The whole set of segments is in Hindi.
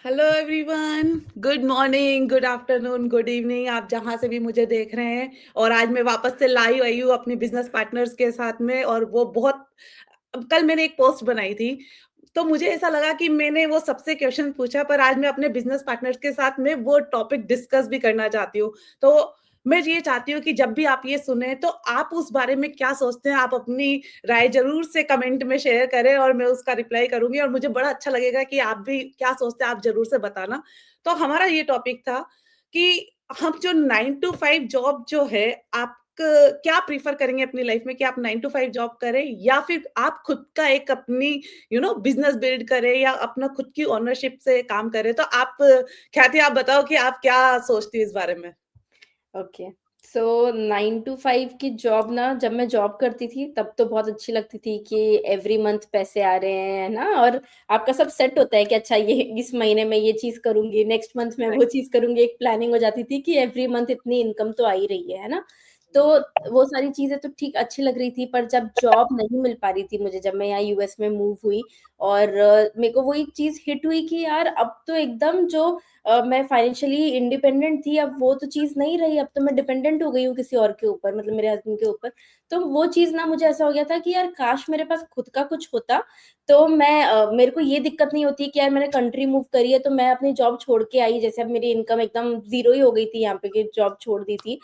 Hello everyone, good morning, good afternoon, good evening, आप जहाँ से भी मुझे देख रहे हैं। और आज मैं वापस से लाइव आई हूँ अपनी बिजनेस पार्टनर्स के साथ में। और वो बहुत अब कल मैंने एक पोस्ट बनाई थी, तो मुझे ऐसा लगा कि मैंने वो सबसे क्वेश्चन पूछा, पर आज मैं अपने बिजनेस पार्टनर्स के साथ में वो टॉपिक डिस्कस भी करना चाहती हूँ। तो मैं ये चाहती हूँ कि जब भी आप ये सुने तो आप उस बारे में क्या सोचते हैं, आप अपनी राय ज़रूर से कमेंट में शेयर करें और मैं उसका रिप्लाई करूँगी और मुझे बड़ा अच्छा लगेगा कि आप भी क्या सोचते हैं, आप ज़रूर से बताना। तो हमारा ये टॉपिक था कि हम जो 9 टू 5 जॉब जो है, आप क्या प्रेफ़र करेंगे अपनी लाइफ़ में कि आप 9 टू 5 जॉब करें या फिर आप खुद का एक अपनी बिज़नेस बिल्ड करें या अपना खुद की ओनरशिप से काम करें? तो आप ख्याति, आप बताओ कि आप क्या सोचती हैं इस बारे में? ओके। सो 9 टू 5 की जॉब ना जब मैं जॉब करती थी तब तो बहुत अच्छी लगती थी कि एवरी मंथ पैसे आ रहे हैं, है ना? और आपका सब सेट होता है कि अच्छा ये इस महीने में ये चीज़ करूँगी, नेक्स्ट मंथ में वो राइट। चीज़ करूँगी, एक प्लानिंग हो जाती थी कि एवरी मंथ इतनी इनकम तो आ ही रही है ना? तो वो सारी चीज़ें तो ठीक अच्छी लग रही थी, पर जब जॉब नहीं मिल पा रही थी मुझे, जब मैं यहाँ यूएस में मूव हुई और मेरे को वो एक चीज़ हिट हुई कि यार अब तो एकदम जो मैं फाइनेंशियली इंडिपेंडेंट थी, अब वो तो चीज़ नहीं रही, अब तो मैं डिपेंडेंट हो गई हूँ किसी और के ऊपर, मतलब मेरे हस्बैंड के ऊपर। तो वो चीज़ ना मुझे ऐसा हो गया था कि यार काश मेरे पास खुद का कुछ होता, तो मेरे को ये दिक्कत नहीं होती कि यार मैंने कंट्री मूव करी है, तो मैं अपनी जॉब छोड़ के आई, जैसे अब मेरी इनकम एकदम ज़ीरो ही हो गई थी यहाँ पे कि जॉब छोड़ दी थी।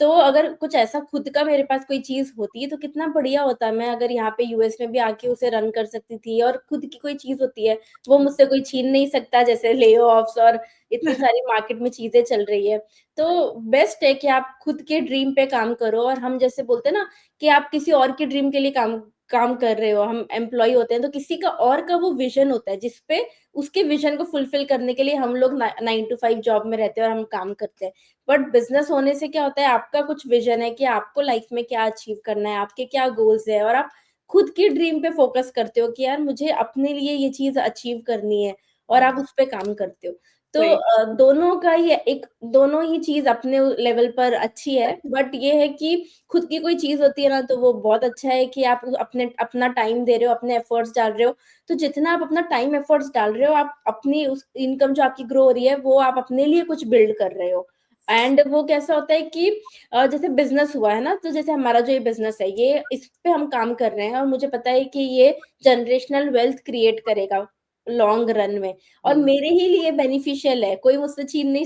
तो अगर कुछ ऐसा खुद का मेरे पास कोई चीज़ होती, तो कितना बढ़िया होता। मैं अगर यहाँ पे यूएस में भी आके उसे रन कर सकती थी और खुद की कोई चीज़ होती है, वो मुझसे कोई छीन नहीं सकता, जैसे ले-ऑफ्स और इतनी सारी मार्केट में चीज़ें चल रही है। तो बेस्ट है कि आप खुद के ड्रीम पे काम करो और हम जैसे बोलते हैं ना कि आप किसी और के ड्रीम के लिए काम काम कर रहे हो, हम एम्प्लॉयी होते हैं, तो किसी का और का वो विज़न होता है, जिस पे उसके विज़न को फुलफ़िल करने के लिए हम लोग 9 टू 5 जॉब में रहते हैं और हम काम करते हैं। बट बिज़नेस होने से क्या होता है, आपका कुछ विज़न है कि आपको लाइफ़ में क्या अचीव करना है, आपके क्या गोल्स हैं और आप खुद की ड्रीम पे फ़ोकस करते हो कि यार मुझे अपने लिए ये चीज़ अचीव करनी है और आप हुँ, उस पे काम करते हो। तो सही। दोनों का ये एक दोनों ही चीज़ अपने लेवल पर अच्छी है, बट ये है कि खुद की कोई चीज़ होती है ना, तो वो बहुत अच्छा है कि आप अपने अपना टाइम दे रहे हो, अपने एफर्ट्स डाल रहे हो। तो जितना आप अपना टाइम एफर्ट्स डाल रहे हो, आप अपनी उस इनकम जो आपकी ग्रो हो रही है, वो आप अपने लिए कुछ बिल्ड कर रहे हो। एंड वो कैसा होता है कि जैसे बिज़नेस हुआ है ना, तो जैसे हमारा जो ये बिज़नेस है, ये इस पे हम काम कर रहे हैं और मुझे पता है कि ये जनरेशनल वेल्थ क्रिएट करेगा लॉन्ग रन में। और हुँ, मेरे ही लिए बेनिफिशियल है, कोई मुझसे छीन नहीं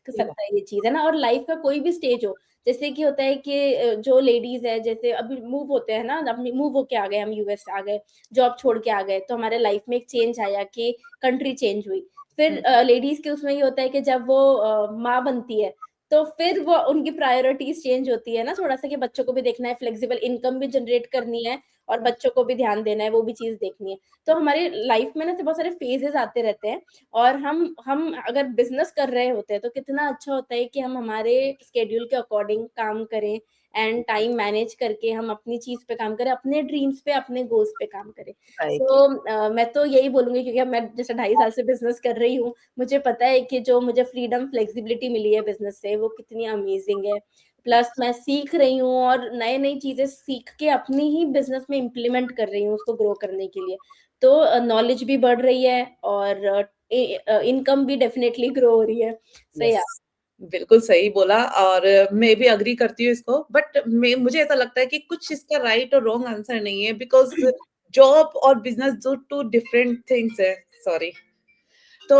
सही बात। सकता है ये चीज़, है ना? और लाइफ़ का कोई भी स्टेज हो, जैसे कि होता है कि जो लेडीज़ है, जैसे अभी मूव होते हैं ना, अपनी मूव होके आ गए, हम यूएस आ गए, जॉब छोड़ के आ गए, तो हमारे लाइफ़ में एक चेंज आया कि कंट्री चेंज हुई। फिर हुँ, लेडीज़ के उसमें ये होता है कि जब वो माँ बनती है, तो फिर वो उनकी प्रायोरिटीज़ चेंज होती है ना थोड़ा-सा कि बच्चों को भी देखना है, फ्लेक्सिबल इनकम भी जनरेट करनी है और हुँ, बच्चों को भी ध्यान देना है, वो भी चीज़ देखनी है। तो हमारी लाइफ में ना ऐसे बहुत सारे फेजेस आते रहते हैं और हम अगर बिज़नेस कर रहे होते हैं, तो कितना अच्छा होता है कि हम हमारे शेड्यूल के अकॉर्डिंग काम करें एंड टाइम मैनेज करके हम अपनी चीज़ पे काम करें, अपने ड्रीम्स पे, अपने गोल्स पे काम करें। राइट। सो मैं तो यही बोलूँगी क्योंकि अब मैं जैसे 2.5 साल से बिज़नेस कर रही हूँ, मुझे पता है कि जो मुझे फ्रीडम, फ्लेक्सिबिलिटी मिली है बिज़नेस से, वो कितनी अमेज़िंग है। प्लस मैं सीख रही हूँ और नई-नई चीज़ें सीख के अपनी ही बिज़नेस में इम्प्लीमेंट कर रही हूँ उसको ग्रो करने के लिए। तो नॉलेज भी बढ़ रही है और इनकम भी डेफिनिटली ग्रो हो रही है। सो यस, या बिल्कुल सही बोला। और मैं भी एग्री करती हूँ इसको, बट मैं मुझे ऐसा लगता है कि कुछ इसका राइट और रॉन्ग आंसर नहीं है, बिकॉज़ जॉब और बिज़नेस जो 2 डिफरेंट थिंग्स है। सॉरी। तो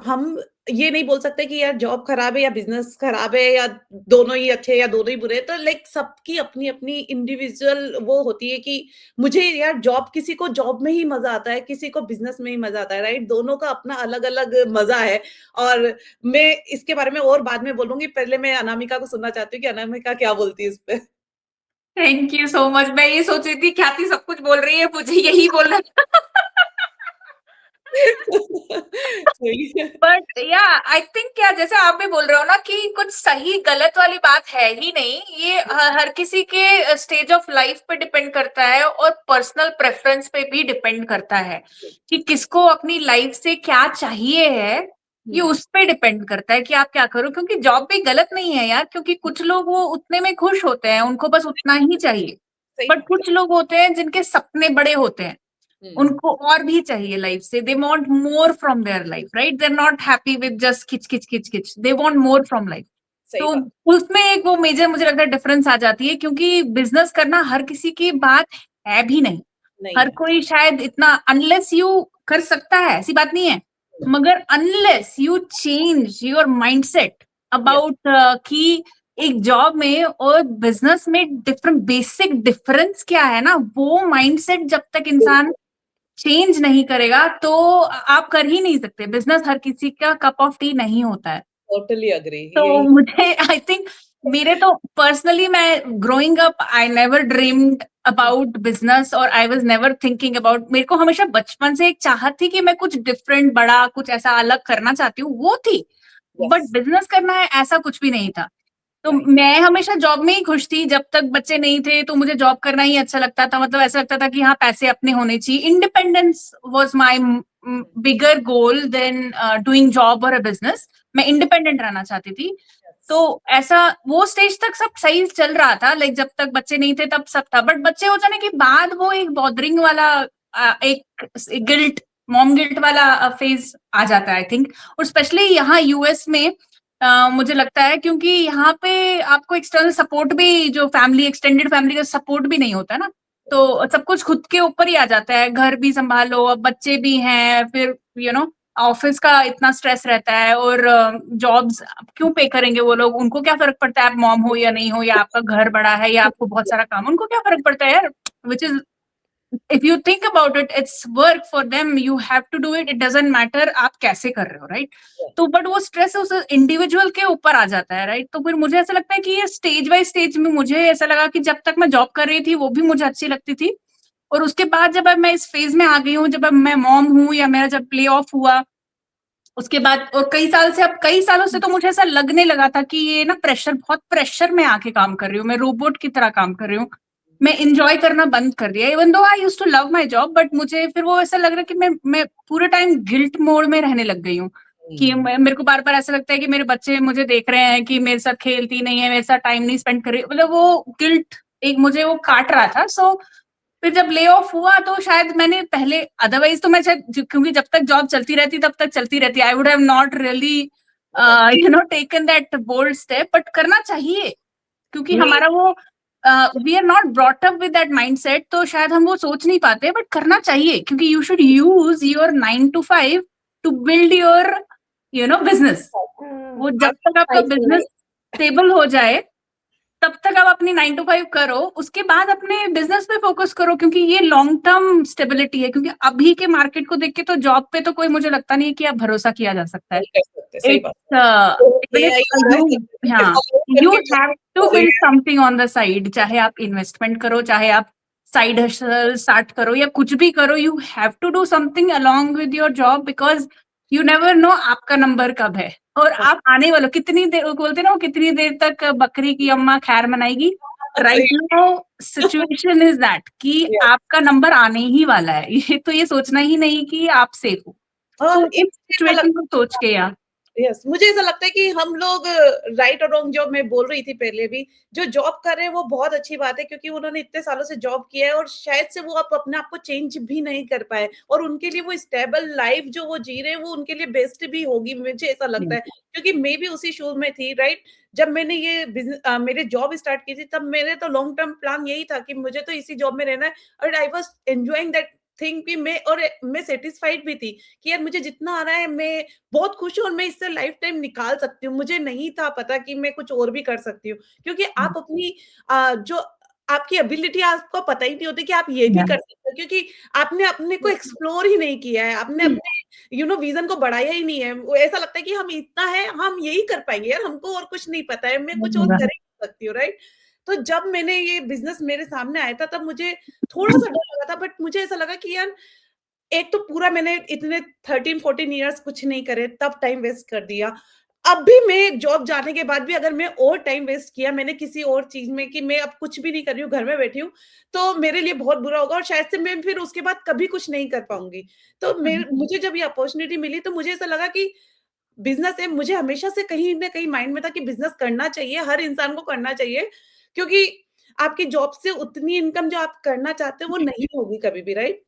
हम ये नहीं बोल सकते कि यार जॉब खराब है या बिज़नेस खराब है या दोनों ही अच्छे या दोनों ही बुरे हैं। तो लाइक सबकी अपनी-अपनी इंडिविजुअल वो होती है कि मुझे यार जॉब, किसी को जॉब में ही मज़ा आता है, किसी को बिज़नेस में ही मज़ा आता है, राइट? दोनों का अपना अलग-अलग मज़ा है। और मैं इसके बारे में और बाद में बोलूँगी। पहले मैं अनामिका को सुनना चाहती हूँ कि अनामिका क्या बोलती है इस पे? Thank you so much. मैं ये सोच रही थी ख्याति सब कुछ बोल रही है, मुझे यही बोलना था। सही है। बट या आई थिंक क्या जैसे आप भी बोल रहे हो ना कि कुछ सही गलत वाली बात है ही नहीं। ये हर किसी के स्टेज ऑफ लाइफ पे डिपेंड करता है और पर्सनल प्रेफरेंस पे भी डिपेंड करता है कि किसको अपनी लाइफ से क्या चाहिए है। ये हुँ, उस पे डिपेंड करता है कि आप क्या करो, क्योंकि जॉब भी गलत नहीं है यार, क्योंकि कुछ लोग वो उतने में खुश होते हैं, उनको बस उतना ही चाहिए। सही बट बात है। कुछ लोग होते हैं जिनके सपने बड़े होते हैं, उनको और भी चाहिए लाइफ से, they want more from their life, right? They are not happy with just खिच खिच खिच खिच, they want more from life. सही तो बात। उसमें एक वो मेजर मुझे लगता है डिफरेंस आ जाती है, क्योंकि बिजनेस करना हर किसी की बात है भी नहीं। नहीं हर है। कोई शायद इतना, अनलेस यू कर सकता है, ऐसी बात नहीं है, मगर unless you change your mindset about कि एक जॉब में और बिजनेस में डिफरेंट बेसिक डिफरेंस क्या है ना, वो माइंडसेट जब तक इंसान चेंज नहीं करेगा तो आप कर ही नहीं सकते। बिजनेस हर किसी का कप ऑफ टी नहीं होता है। टोटली अग्री, तो यही। मुझे आई थिंक, मेरे तो पर्सनली, मैं growing up I never dreamed about business, और I was never thinking about, मेरे को हमेशा बचपन से एक चाहत थी कि मैं कुछ डिफरेंट, बड़ा, कुछ ऐसा अलग करना चाहती हूँ, वो थी। बट यस, बिजनेस करना है ऐसा कुछ भी नहीं था। तो राइट। मैं हमेशा जॉब में ही खुश थी, जब तक बच्चे नहीं थे तो मुझे जॉब करना ही अच्छा लगता था। मतलब ऐसा लगता था कि हाँ, पैसे अपने होने चाहिए। Independence was my bigger goal than doing job और अ बिजनेस। मैं इंडिपेंडेंट रहना चाहती थी। तो ऐसा वो स्टेज तक सब सही चल रहा था, लाइक जब तक बच्चे नहीं थे तब सब था। बट बच्चे हो जाने के बाद वो एक बॉदरिंग वाला एक गिल्ट, मॉम गिल्ट वाला फेज आ जाता है आई थिंक। और स्पेशली यहाँ यूएस में मुझे लगता है, क्योंकि यहाँ पे आपको एक्सटर्नल सपोर्ट भी, जो फैमिली, एक्सटेंडेड फैमिली का सपोर्ट भी नहीं होता है ना, तो सब कुछ खुद के ऊपर ही आ जाता है। घर भी संभालो, अब बच्चे भी हैं, फिर ऑफिस का इतना स्ट्रेस रहता है, और जॉब्स क्यों पे करेंगे वो लोग? उनको क्या फर्क पड़ता है आप मॉम हो या नहीं हो, या आपका घर बड़ा है या आपको बहुत सारा काम, उनको क्या फर्क पड़ता है यार? Which is, if you think about it, it's work for them, you have to do it, it doesn't matter आप कैसे कर रहे हो, राइट? तो बट वो स्ट्रेस उस इंडिविजुअल के ऊपर आ जाता है, राइट? तो फिर मुझे ऐसा लगता है कि ये स्टेज बाय स्टेज में मुझे ऐसा लगा कि जब तक मैं जॉब कर रही थी वो भी मुझे अच्छी लगती थी, और उसके बाद जब अब मैं इस फेज में आ गई हूँ, जब अब मैं मॉम हूँ, या मेरा जब प्ले ऑफ हुआ, उसके बाद और कई साल से, अब कई सालों से तो मुझे ऐसा लगने लगा था कि ये ना प्रेशर, बहुत प्रेशर में आके काम कर रही हूँ, मैं रोबोट की तरह काम कर रही हूँ। मैं इंजॉय करना बंद कर दिया, even though I used to love my job, but मुझे फिर वो ऐसा लग रहा है कि मैं पूरे टाइम गिल्ट मोड में रहने लग गई हूँ। कि मेरे को बार बार ऐसा लगता है कि मेरे बच्चे मुझे देख रहे हैं कि मेरे साथ खेलती नहीं है, मेरे साथ टाइम नहीं स्पेंड कर रही, मतलब वो गिल्ट एक मुझे वो काट रहा था। सो फिर जब ले ऑफ हुआ तो शायद मैंने पहले, अदरवाइज तो मैं शायद, क्योंकि जब तक जॉब चलती रहती तब तक चलती रहती, I would have not really taken that bold step, but करना चाहिए, क्योंकि नहीं, हमारा वो we are not brought up with that mindset, तो शायद हम वो सोच नहीं पाते, बट करना चाहिए, क्योंकि you should use your 9 to 5 to build your business. वो जब तक आपका बिजनेस स्टेबल हो जाए तब तक आप अपनी 9 to 5 करो, उसके बाद अपने बिजनेस पे फोकस करो, क्योंकि ये लॉन्ग टर्म स्टेबिलिटी है। क्योंकि अभी के मार्केट को देख के तो जॉब पे तो कोई, मुझे लगता नहीं है कि आप भरोसा किया जा सकता है। नहीं कर सकते, सही बात। इट्स तो इवन इफ एआई आ रहा है, यू, हाँ, you have to build something on the side, चाहे आप इन्वेस्टमेंट करो, चाहे आप साइड हसल स्टार्ट करो, या कुछ भी करो, you have to do something along with your job, because you never know आपका नंबर कब है, और आप आने वाले कितनी देर, बोलते ना, वो कितनी देर तक बकरी की अम्मा खैर मनाएगी। राइट सही। नाउ सिचुएशन इज दैट कि आपका नंबर आने ही वाला है, ये सोचना ही नहीं कि आप सेफ हो। हाँ, तो इस ऐसा सिचुएशन को लगता सोच के यार, यस, मुझे ऐसा लगता है कि हम लोग राइट और रॉन्ग, जॉब मैं बोल रही थी पहले भी, जो जॉब कर रहे हैं वो बहुत अच्छी बात है, क्योंकि उन्होंने इतने सालों से जॉब किया है और शायद से वो अपने आप को चेंज भी नहीं कर पाए, और उनके लिए वो स्टेबल लाइफ जो वो जी रहे हैं वो उनके लिए बेस्ट भी होगी, मुझे ऐसा लगता है, क्योंकि मैं भी उसी शूज में थी, राइट? जब मैंने ये मेरे जॉब स्टार्ट की थी, तब मेरे तो लॉन्ग टर्म प्लान यही था कि मुझे तो इसी जॉब में रहना है, और I was enjoying that thing कि मैं सेटिस्फाइड भी थी कि यार मुझे जितना आ रहा है मैं बहुत खुश हूँ, और मैं इससे लाइफ टाइम निकाल सकती हूँ। मुझे नहीं था पता कि मैं कुछ और भी कर सकती हूँ, क्योंकि आप अपनी जो आपकी एबिलिटी आपको पता ही नहीं होती कि आप ये भी कर सकते हो, क्योंकि आपने अपने को एक्सप्लोर ही नहीं किया है, आपने अपने विजन को बढ़ाया ही नहीं है। वो ऐसा लगता है कि हम इतना है, हम यही कर पाएंगे यार, हमको और कुछ नहीं पता है, मैं कुछ और कर ही नहीं सकती हूँ, राइट? तो जब मैंने ये बिजनेस मेरे सामने आया था, तब मुझे थोड़ा-सा डर लगा था, बट मुझे ऐसा लगा कि यार एक तो पूरा मैंने इतने 13-14 इयर्स कुछ नहीं करे, तब टाइम वेस्ट कर दिया। अब भी मैं जॉब जाने के बाद भी अगर मैं और टाइम वेस्ट किया मैंने किसी और चीज़ में कि मैं अब कुछ भी नहीं कर रही हूँ, घर में बैठी हूँ, तो मेरे लिए बहुत बुरा होगा, और शायद से मैं फिर उसके बाद कभी कुछ नहीं कर पाऊँगी। तो मुझे जब ये अपॉर्च्युनिटी मिली तो मुझे ऐसा लगा कि बिज़नेस है, मुझे हमेशा से कहीं न कहीं माइंड में था कि बिज़नेस करना चाहिए, हर इंसान को करना चाहिए, क्योंकि आपकी जॉब से उतनी इनकम जो आप करना चाहते हो वो नहीं होगी कभी भी, राइट?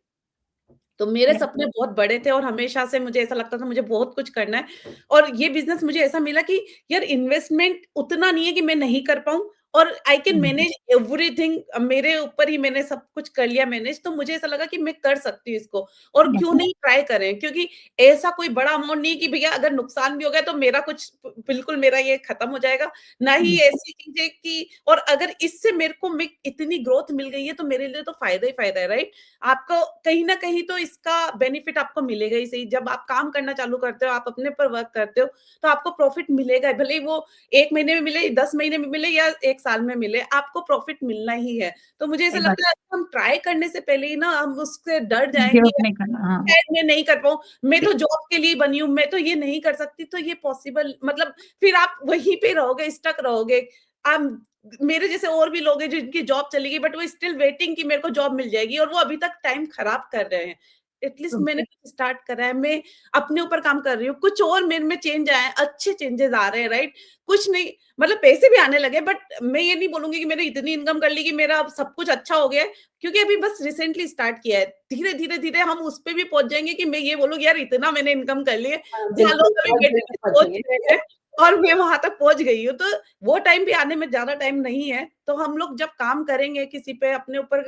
तो मेरे Yeah. सपने बहुत बड़े थे और हमेशा से मुझे ऐसा लगता था मुझे बहुत कुछ करना है और ये बिज़नेस मुझे ऐसा मिला कि यार इन्वेस्टमेंट उतना नहीं है कि मैं नहीं कर पाऊँ और आई कैन मैनेज एवरीथिंग मेरे ऊपर ही मैंने सब कुछ कर लिया मैनेज तो मुझे ऐसा लगा कि मैं कर सकती हूँ इसको और Yeah. क्यों नहीं ट्राई करें क्योंकि ऐसा कोई बड़ा अमाउंट नहीं कि भैया अगर नुकसान भी हो गया तो मेरा कुछ बिल्कुल मेरा ये खत्म हो जाएगा ना ही ऐसी चीजें कि और अगर इससे मेरे को इतनी ग्रोथ मिल गई है तो मेरे लिए तो फायदा ही फायदा है राइट आपको कहीं न कहीं तो इसका बेनिफिट आपको मिलेगा ही सही। जब आप काम करना चालू करते हो, आप अपने पर वर्क करते हो, तो आपको प्रॉफिट मिलेगा ही। भले ही वो 1 महीने में मिले, 10 महीने में मिले या 1 साल में मिले, आपको प्रॉफिट मिलना ही है। तो मुझे ऐसा सही बात लगता है हम ट्राई करने से पहले ही ना हम उससे डर है, जाएँ गिव कि अप नहीं करना। हाँ, शायद मैं नहीं कर पाऊँ, मैं तो जॉब के लिए बनी हूँ, मैं तो ये नहीं कर सकती, तो ये पॉसिबल मतलब फिर आप वहीं पे रहोगे, स्टक रहोगे। आप मेरे जैसे और भी लोग हैं जिनकी जॉब चली गई बट वो स्टिल वेटिंग कि मेरे को जॉब मिल जाएगी और वो अभी तक टाइम खराब कर रहे हैं। At least true. मैंने कुछ स्टार्ट करा है, मैं अपने ऊपर काम कर रही हूँ, कुछ और मेरे में चेंज आए हैं, अच्छे चेंजेस आ रहे हैं, राइट? कुछ नहीं मतलब पैसे भी आने लगे बट मैं ये नहीं बोलूँगी कि मैंने इतनी इनकम कर ली कि मेरा अब सब कुछ अच्छा हो गया है, क्योंकि अभी बस रिसेंटली स्टार्ट किया है। धीरे-धीरे हम उस पे भी पहुँच जाएँगे कि मैं ये बोलूँ यार इतना मैंने इनकम कर ली है, हाँ, जहाँ बिल्कुल, लोग अभी बहुत वेटिंग जल्दी में सोच पहुँचेंगे। रहे हैं और मैं वहाँ तक पहुँच गई हूँ। तो वो टाइम भी आने में ज़्यादा टाइम नहीं है। तो हम लोग जब काम करेंगे किसी पे अपने ऊपर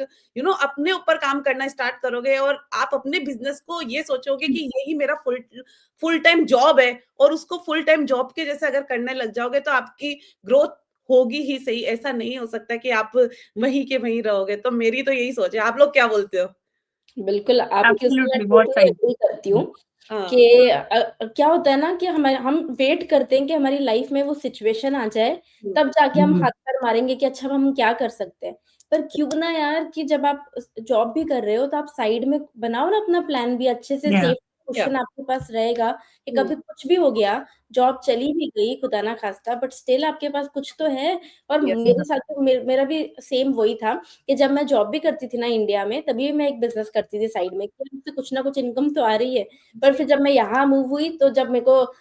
अपने ऊपर काम करना स्टार्ट करोगे और आप अपने बिज़नेस को ये सोचोगे कि यही मेरा फुल फुल टाइम जॉब है और उसको फुल टाइम जॉब के जैसे अगर करने लग जाओगे तो आपकी ग्रोथ होगी ही सही। ऐसा नहीं हो सकता कि आप वहीं के वहीं रहोगे। तो मेरी तो यही सोच है। आप लोग क्या बोलते हो? बिल्कुल, आपकी उससे मैं एब्सोल्युटली, बहुत टोटली सही। एग्री करती हूँ हाँ, कि क्या होता है ना कि हम वेट करते हैं कि हमारी लाइफ में वो सिचुएशन आ जाए, हुँ, तब जाके हम हुँ। हाथ पैर मारेंगे कि अच्छा अब हम क्या कर सकते हैं। पर क्यों ना यार कि जब आप जॉब भी कर रहे हो तो आप साइड में बनाओ ना अपना प्लान भी अच्छे से या सेफ या कुशन आपके पास रहेगा कि हुँ, कभी कुछ भी हो गया, जॉब चली भी गई खुदा ना खास्ता बट स्टिल आपके पास कुछ तो है। और यस, मेरे साथ तो मेरा भी सेम वही था कि जब मैं जॉब भी करती थी ना इंडिया में, तभी मैं एक बिज़नेस करती थी साइड में कि उससे कुछ ना कुछ इनकम तो आ रही है। पर जी, फिर जब मैं यहाँ मूव हुई तो जब मेरे को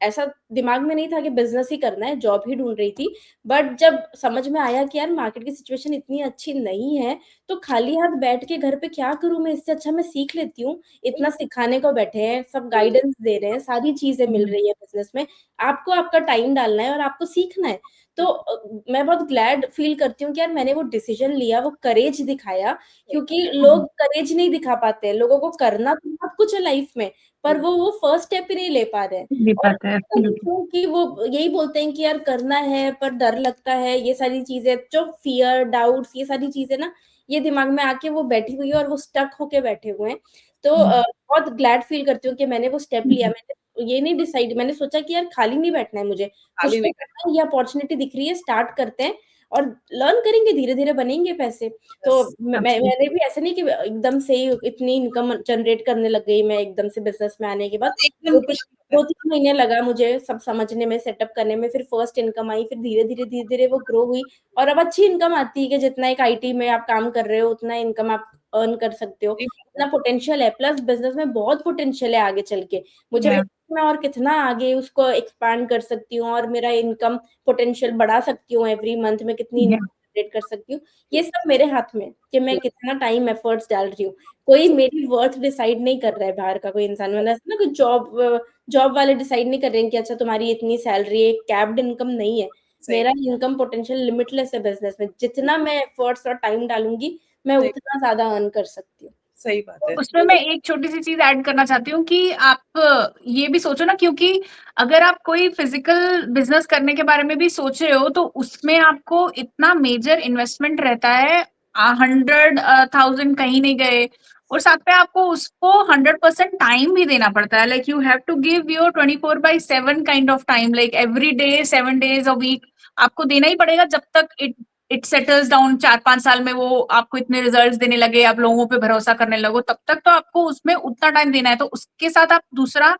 ऐसा दिमाग में नहीं था कि बिज़नेस ही करना है, जॉब ही ढूँढ रही थी। बट जब समझ में आया कि यार मार्केट की सिचुएशन इतनी अच्छी नहीं है, तो खाली हाथ बैठ के घर पे क्या करूँ मैं, इससे अच्छा मैं सीख लेती हूँ। इतना सिखाने को बैठे हैं, सब गाइडेंस दे रहे हैं, सारी चीज़ें मिल रही है बिज़नेस में। आपको आपका टाइम डालना है और आपको सीखना है। तो मैं बहुत ग्लैड फील करती हूँ कि यार मैंने वो डिसीजन लिया, वो करेज दिखाया क्योंकि लोग करेज नहीं दिखा पाते हैं। लोगों को करना तो बहुत कुछ है लाइफ में, पर वो फर्स्ट स्टेप ही नहीं ले पा रहे हैं। ले और पाता है, पता नहीं एब्सोल्युटली। क्यों कि वो यही बोलते हैं कि यार करना है पर डर लगता है, ये सारी चीज़ें जो फ़ियर, डाउट्स ये सारी चीज़ें ना, ये दिमाग में आके वो बैठी हुई है और वो स्टक होके बैठे हुए हैं। तो हुँ, बहुत ग्लैड फील करती हूँ कि मैंने वो स्टेप लिया। हुँ, मैंने ये नहीं डिसाइड मैंने सोचा कि यार खाली नहीं बैठना है मुझे, कुछ खाली तो नहीं करना है, ये अपॉर्च्युनिटी दिख रही है, स्टार्ट करते हैं और लर्न करेंगे, धीरे-धीरे बनेंगे पैसे। तो यस, मैंने एब्सोल्युटली। भी ऐसा नहीं कि एकदम से ही इतनी इनकम जनरेट करने लग गई मैं एकदम से बिज़नेस में आने के बाद। एकदम 2-3 कुछ नहीं होता है। 2-3 महीने लगा मुझे सब समझने में, सेटअप करने में, फिर फर्स्ट इनकम आई, फिर धीरे-धीरे वो ग्रो हुई और अब अच्छी इनकम आती है कि जितना एक आईटी में आप काम कर रहे हो, उतना इनकम आप अर्न कर सकते हो। सही बात है। इतना पोटेंशियल है, प्लस बिज़नेस में बहुत पोटेंशियल है आगे चल के। मुझे लगता या है कि मैं और कितना आगे उसको एक्सपैंड कर सकती हूँ और मेरा इनकम पोटेंशियल बढ़ा सकती हूँ एवरी मंथ में कितनी या इनकम जनरेट कर सकती हूँ। ये सब मेरे हाथ में है कि मैं हुँ, कितना टाइम एफर्ट्स डाल रही हूँ। कोई मेरी वर्थ डिसाइड नहीं कर रहा है बाहर का कोई इंसान वरना ऐसा ना कोई जॉब वाले डिसाइड नहीं कर रहे हैं कि अच्छा तुम्हारी इतनी सैलरी है, कैप्ड इनकम नहीं है। सही मेरा इनकम पोटेंशियल लिमिटलेस है बिज़नेस में। जितना मैं एफर्ट्स और टाइम डालूँगी, मैं सही उतना ज़्यादा अर्न कर सकती हूँ। सही बात है। उसमें मैं एक छोटी-सी चीज़ ऐड करना चाहती हूँ कि आप ये भी सोचो ना क्योंकि अगर आप कोई फिज़िकल बिज़नेस करने के बारे में भी सोच रहे हो, तो उसमें आपको इतना मेजर इन्वेस्टमेंट रहता है 100,000 कहीं नहीं गए और साथ में आपको उसको 100% टाइम भी देना पड़ता है। Like you have to give your 24/7 kind of time like every day, 7 days a week आपको देना ही पड़ेगा जब तक इट सेटल्स डाउन 4-5 साल में वो आपको इतने रिजल्ट्स देने लगे, आप लोगों पे भरोसा करने लगो, तब तक तो आपको उसमें उतना टाइम देना है। तो उसके साथ आप दूसरा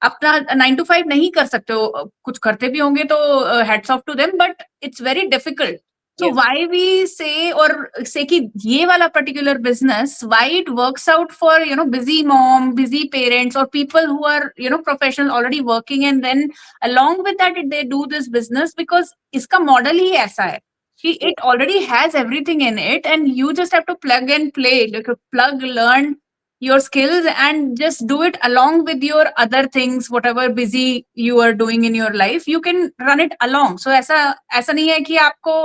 अपना 9 टू 5 नहीं कर सकते हो। कुछ करते भी होंगे तो hats off to them but it's very difficult. So yes, why we say कि ये वाला particular business why it works out for busy mom, busy parents और people who are professional already working and then along with that they do this business because इसका मॉडल ही ऐसा है कि yes, it already has everything in it and you just have to plug and play, like plug, learn your skills and just do it along with your other things, whatever busy you are doing in your life, you can run it along. So ऐसा नहीं है कि आपको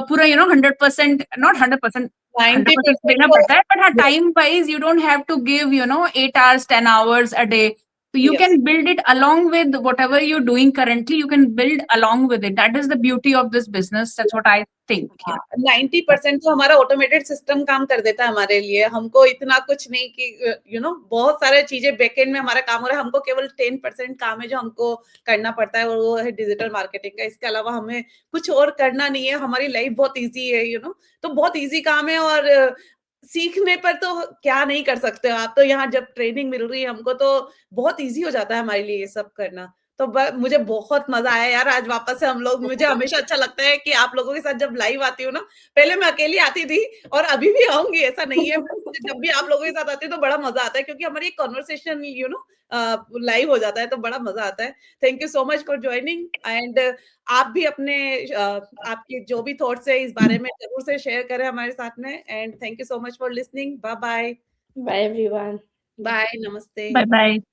पूरा 100%, not 100%, 100% 90% देना तो पड़ता है, but हाँ, yes, time wise you don't have to give 8 hours 10 hours a day. So you yes. can build it along with whatever you're doing currently. You can build along with it. That is the beauty of this business. That's what I think. हाँ, 90% तो हमारा ऑटोमेटेड सिस्टम काम कर देता है हमारे लिए। हमको इतना कुछ नहीं कि बहुत सारे चीजें बैकएंड में हमारा काम हो रहा है। हमको केवल 10% काम है जो हमको करना पड़ता है और वो है डिजिटल मार्केटिंग का। इसके अलावा हमें कुछ और करना नहीं है। हमारी लाइफ बहुत ईज़ी है, तो बहुत ईज़ी काम है और सीखने पर तो क्या नहीं कर सकते हो आप। तो यहाँ जब ट्रेनिंग मिल रही है हमको तो बहुत ईज़ी हो जाता है हमारे लिए ये सब करना। तो मुझे बहुत मजा आया यार आज वापस से हम लोग। मुझे हमेशा अच्छा लगता है कि आप लोगों के साथ जब लाइव आती हूँ ना, पहले मैं अकेली आती थी और अभी भी आऊंगी, ऐसा नहीं है। मुझे जब भी आप लोगों के साथ आती हूँ तो बड़ा मजा आता है क्योंकि हमारी एक कॉन्वर्सेशन लाइव हो जाता है तो बड़ा मजा आता है। Thank you so much for joining and आप भी अपने आपके जो भी थॉट्स है इस बारे में जरूर से शेयर करें हमारे साथ में। And thank you so much for listening. Bye bye. Bye everyone. Bye, नमस्ते। Bye bye.